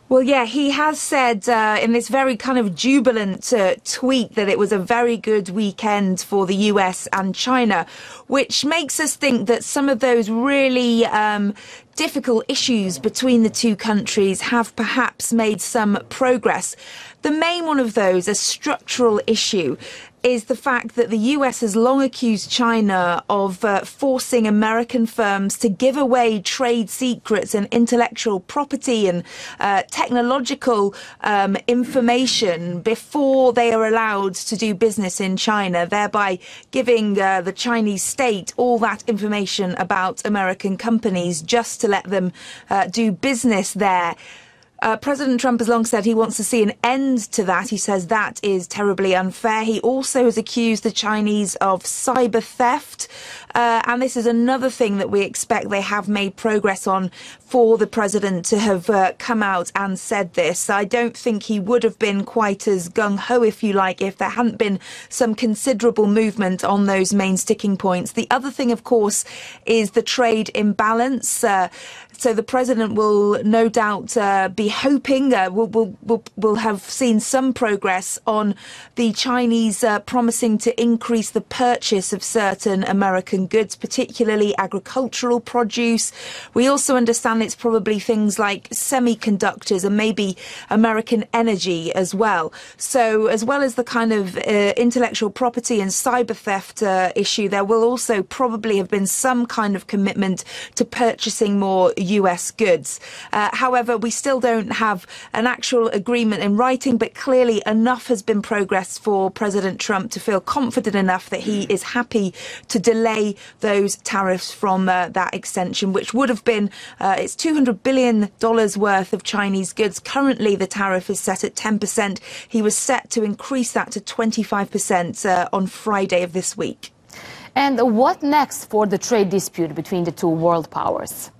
Well, yeah, he has said in this very kind of jubilant tweet that it was a very good weekend for the US and China, which makes us think that some of those really difficult issues between the two countries have perhaps made some progress. The main one of those, a structural issue, is the fact that the US has long accused China of forcing American firms to give away trade secrets and intellectual property and technological information before they are allowed to do business in China, thereby giving the Chinese state all that information about American companies just to let them do business there. President Trump has long said he wants to see an end to that. He says that is terribly unfair. He also has accused the Chinese of cyber theft. And this is another thing that we expect they have made progress on for the president to have come out and said this. I don't think he would have been quite as gung-ho, if you like, if there hadn't been some considerable movement on those main sticking points. The other thing, of course, is the trade imbalance. So the president will no doubt be hoping, will have seen some progress on the Chinese promising to increase the purchase of certain American goods, particularly agricultural produce. We also understand it's probably things like semiconductors and maybe American energy as well. So as well as the kind of intellectual property and cyber theft issue, there will also probably have been some kind of commitment to purchasing more US goods. However, we still don't have an actual agreement in writing, but clearly enough has been progress for President Trump to feel confident enough that he is happy to delay those tariffs from that extension, which would have been it's $200 billion worth of Chinese goods. Currently, the tariff is set at 10%. He was set to increase that to 25% on Friday of this week. And what next for the trade dispute between the two world powers?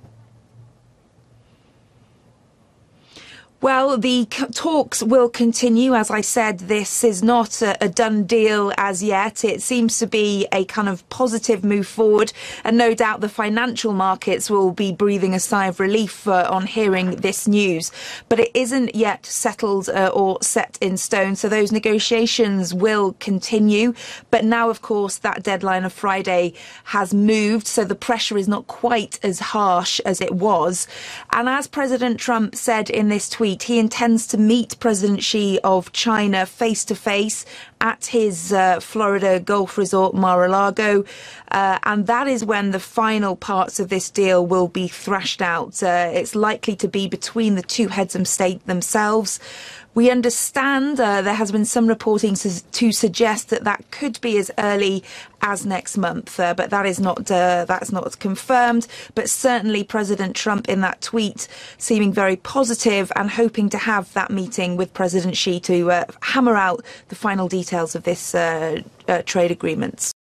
Well, the talks will continue. As I said, this is not a done deal as yet. It seems to be a kind of positive move forward. And no doubt the financial markets will be breathing a sigh of relief on hearing this news. But it isn't yet settled or set in stone. So those negotiations will continue. But now, of course, that deadline of Friday has moved. So the pressure is not quite as harsh as it was. And as President Trump said in this tweet, he intends to meet President Xi of China face to face at his Florida Gulf resort, Mar-a-Lago. And that is when the final parts of this deal will be thrashed out. It's likely to be between the two heads of state themselves. We understand there has been some reporting to suggest that that could be as early as next month, but that is not that's not confirmed. But certainly President Trump in that tweet seeming very positive and hoping to have that meeting with President Xi to hammer out the final details of this trade agreement.